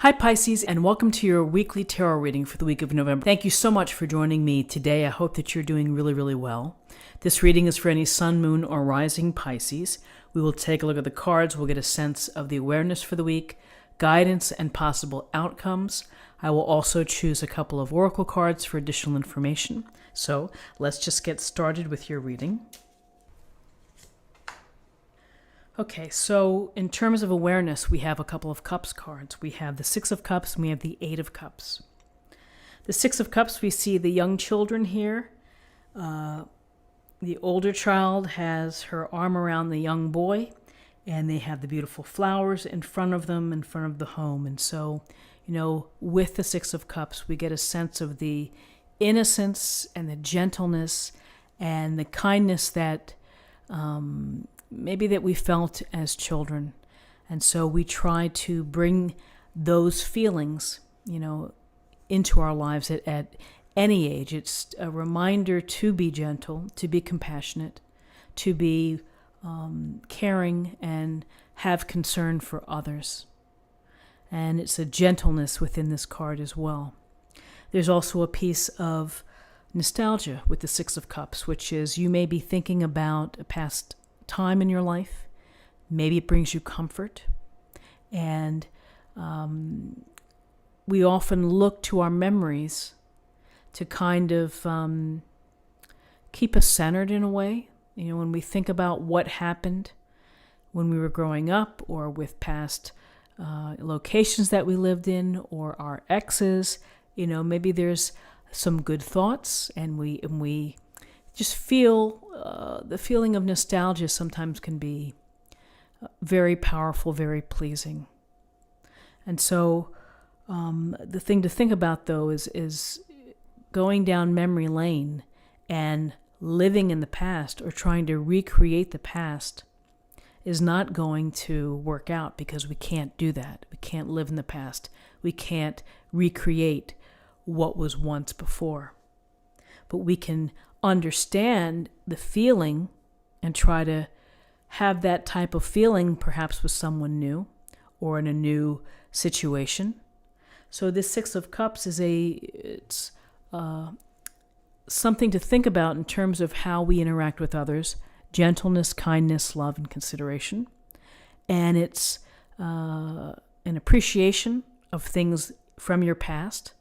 Hi Pisces, and welcome to your weekly tarot reading for the week of November. Thank you so much for joining me today. I hope that you're doing really well. This reading is for any sun, moon, or rising Pisces. We will take a look at the cards. We'll get a sense of the awareness for the week, guidance, and possible outcomes. I will also choose a couple of oracle cards for additional information. So let's just get started with your reading. Okay, so in terms of awareness, we have a couple of cups cards. We have the Six of Cups and we have the Eight of Cups. The Six of Cups, we see the young children here. The older child has her arm around the young boy, and they have the beautiful flowers in front of them, in front of the home. And so, with the Six of Cups, we get a sense of the innocence and the gentleness and the kindness that maybe that we felt as children. And so we try to bring those feelings, into our lives at any age. It's a reminder to be gentle, to be compassionate, to be caring and have concern for others. And it's a gentleness within this card as well. There's also a piece of nostalgia with the Six of Cups, which is you may be thinking about a past time in your life. Maybe it brings you comfort. And we often look to our memories to kind of keep us centered in a way. When we think about what happened when we were growing up, or with past locations that we lived in, or our exes, maybe there's some good thoughts, and we just feel the feeling of nostalgia sometimes can be very powerful, very pleasing. And so the thing to think about, though, is going down memory lane and living in the past or trying to recreate the past is not going to work out, because we can't do that. We can't live in the past. We can't recreate what was once before. But we can understand the feeling and try to have that type of feeling perhaps with someone new or in a new situation. So this Six of Cups is it's something to think about in terms of how we interact with others: gentleness, kindness, love, and consideration. And it's an appreciation of things from your past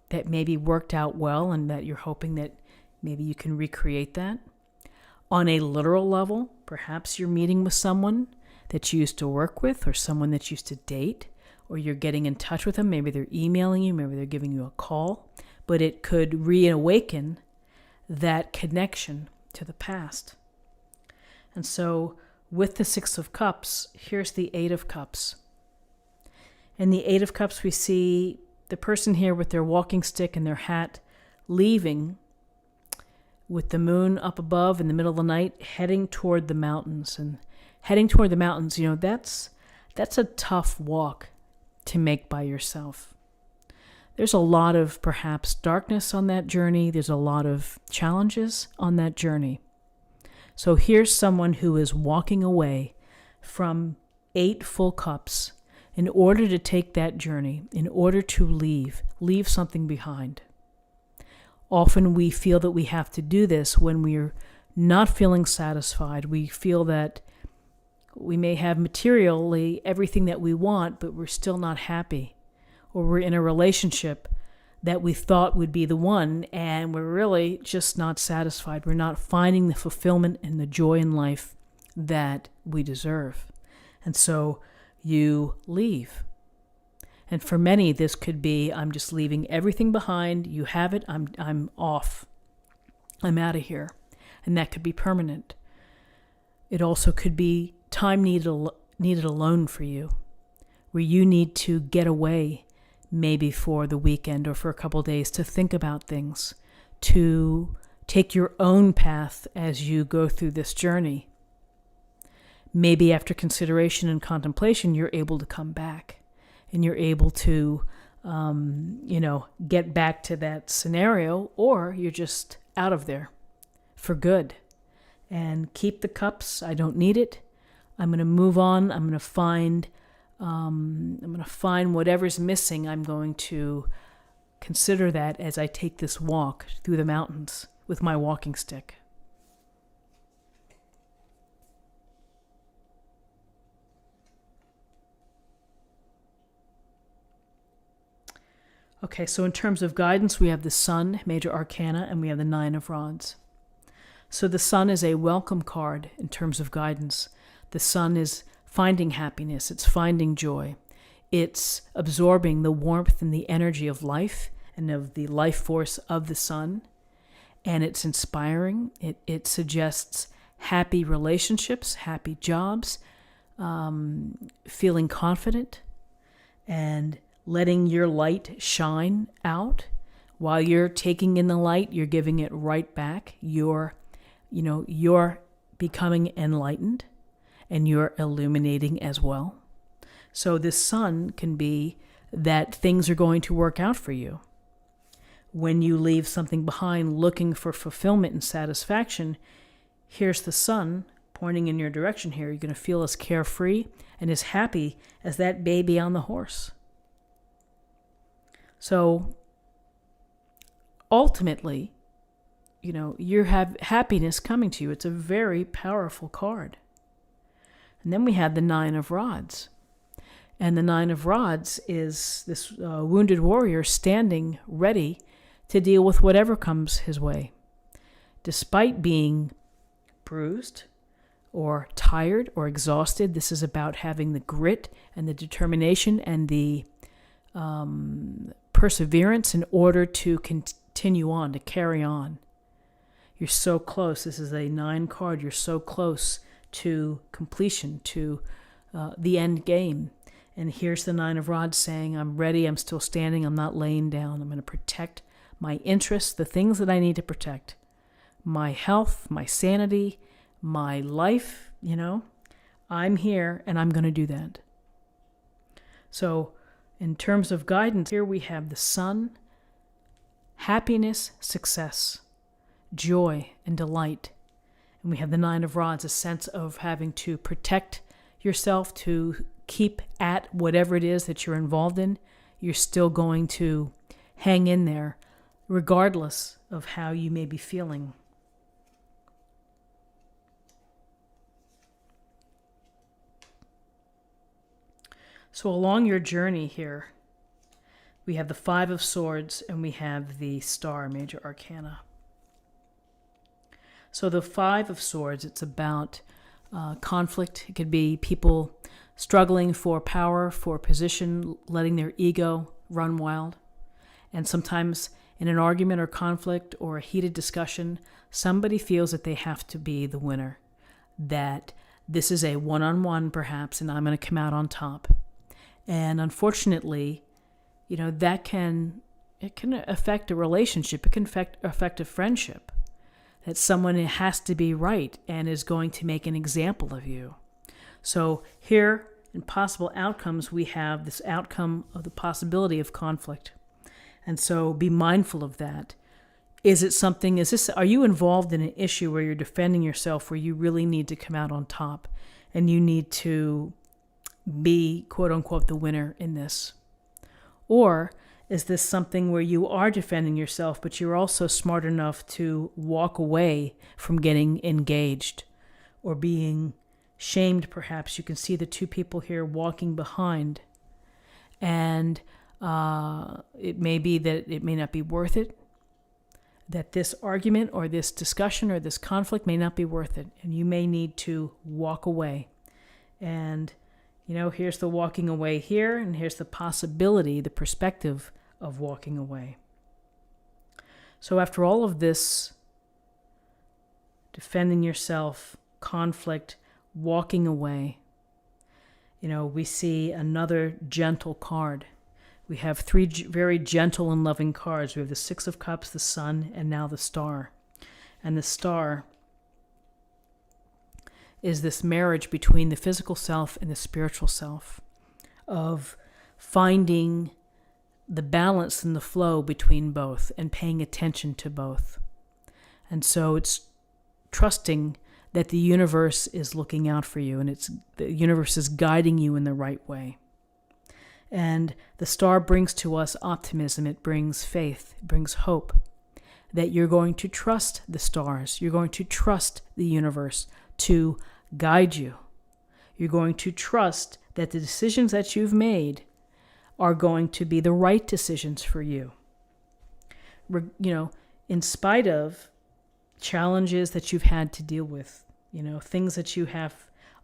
that maybe worked out well, and that you're hoping that maybe you can recreate that. On a literal level, perhaps you're meeting with someone that you used to work with, or someone that you used to date, or you're getting in touch with them. Maybe they're emailing you, maybe they're giving you a call, but it could reawaken that connection to the past. And so with the Six of Cups, here's the Eight of Cups. In the Eight of Cups, we see the person here with their walking stick and their hat leaving, with the moon up above in the middle of the night, heading toward the mountains. And heading toward the mountains, that's a tough walk to make by yourself. There's a lot of perhaps darkness on that journey. There's a lot of challenges on that journey. So here's someone who is walking away from 8 full cups in order to take that journey, in order to leave something behind. Often we feel that we have to do this when we're not feeling satisfied. We feel that we may have materially everything that we want, but we're still not happy. Or we're in a relationship that we thought would be the one, and we're really just not satisfied. We're not finding the fulfillment and the joy in life that we deserve. And so you leave. And for many, this could be, I'm just leaving everything behind. You have it. I'm off. I'm out of here. And that could be permanent. It also could be time needed alone for you, where you need to get away, maybe for the weekend or for a couple of days, to think about things, to take your own path as you go through this journey. Maybe after consideration and contemplation, you're able to come back. And you're able to, get back to that scenario, or you're just out of there for good. And keep the cups. I don't need it. I'm going to move on. I'm going to find I'm going to find whatever's missing. I'm going to consider that as I take this walk through the mountains with my walking stick. Okay, so in terms of guidance, we have the Sun, major arcana, and we have the Nine of Rods. So the Sun is a welcome card in terms of guidance. The Sun is finding happiness, it's finding joy. It's absorbing the warmth and the energy of life and of the life force of the Sun. And it's inspiring. It suggests happy relationships, happy jobs, feeling confident, and letting your light shine out. While you're taking in the light, you're giving it right back. You're becoming enlightened and you're illuminating as well. So this Sun can be that things are going to work out for you. When you leave something behind looking for fulfillment and satisfaction, here's the Sun pointing in your direction here. You're going to feel as carefree and as happy as that baby on the horse. So ultimately, you have happiness coming to you. It's a very powerful card. And then we have the Nine of Rods. And the Nine of Rods is this wounded warrior standing ready to deal with whatever comes his way. Despite being bruised or tired or exhausted, this is about having the grit and the determination and the perseverance in order to continue on, to carry on. You're so close. This is a 9 card. You're so close to completion, to the end game. And here's the Nine of Rods saying, I'm ready, I'm still standing, I'm not laying down. I'm going to protect my interests, the things that I need to protect. My health, my sanity, my life, I'm here and I'm going to do that. So in terms of guidance, here we have the Sun, happiness, success, joy, and delight. And we have the Nine of Rods, a sense of having to protect yourself, to keep at whatever it is that you're involved in. You're still going to hang in there, regardless of how you may be feeling. So along your journey here, we have the Five of Swords and we have the Star, major arcana. So the Five of Swords, it's about conflict. It could be people struggling for power, for position, letting their ego run wild. And sometimes in an argument or conflict or a heated discussion, somebody feels that they have to be the winner, that this is a one-on-one perhaps, and I'm going to come out on top. And unfortunately, that can affect a relationship. It can affect a friendship. That someone has to be right and is going to make an example of you. So here, in possible outcomes, we have this outcome of the possibility of conflict. And so be mindful of that. Are you involved in an issue where you're defending yourself, where you really need to come out on top and you need to be, quote unquote, the winner in this? Or is this something where you are defending yourself, but you're also smart enough to walk away from getting engaged or being shamed, perhaps? You can see the two people here walking behind. And it may be that it may not be worth it, that this argument or this discussion or this conflict may not be worth it, and you may need to walk away. And here's the walking away here, and here's the possibility, the perspective of walking away. So after all of this, defending yourself, conflict, walking away, we see another gentle card. We have 3 very gentle and loving cards. We have the Six of Cups, the Sun, and now the Star. And the Star is this marriage between the physical self and the spiritual self, of finding the balance and the flow between both and paying attention to both. And so it's trusting that the universe is looking out for you and the universe is guiding you in the right way. And the star brings to us optimism. It brings faith. It brings hope that you're going to trust the stars. You're going to trust the universe to guide you. You're going to trust that the decisions that you've made are going to be the right decisions for you. In spite of challenges that you've had to deal with, things that you have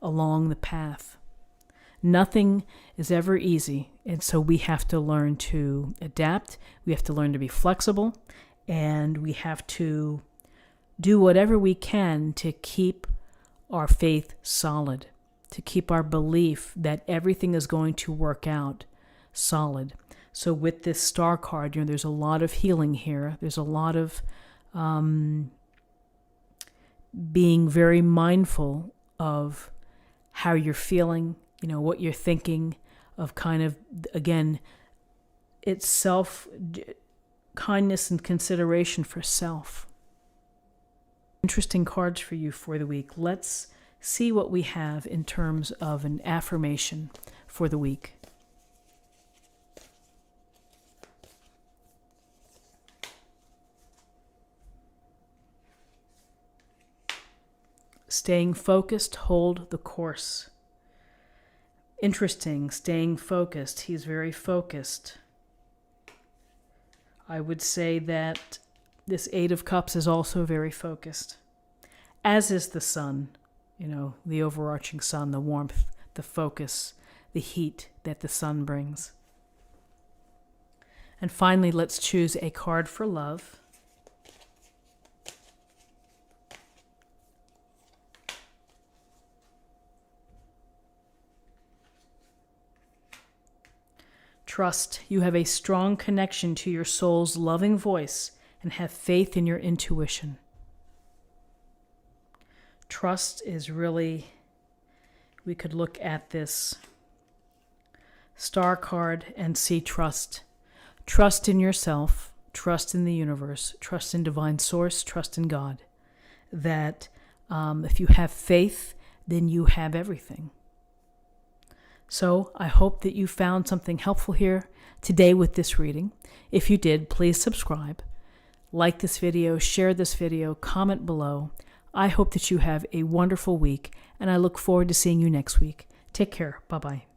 along the path. Nothing is ever easy, and so we have to learn to adapt. We have to learn to be flexible, and we have to do whatever we can to keep our faith solid, to keep our belief that everything is going to work out solid. So with this star card, there's a lot of healing here. There's a lot of being very mindful of how you're feeling, what you're thinking, of kind of, again, it's kindness and consideration for self. Interesting cards for you for the week. Let's see what we have in terms of an affirmation for the week. Staying focused, hold the course. Interesting, staying focused. He's very focused. I would say that this Eight of Cups is also very focused, as is the sun, the overarching sun, the warmth, the focus, the heat that the sun brings. And finally, let's choose a card for love. Trust. You have a strong connection to your soul's loving voice and have faith in your intuition. Trust is really, we could look at this star card and see trust. Trust in yourself, trust in the universe, trust in divine source, trust in God. That if you have faith, then you have everything. So I hope that you found something helpful here today with this reading. If you did, please subscribe, like this video, share this video, comment below. I hope that you have a wonderful week, and I look forward to seeing you next week. Take care. Bye-bye.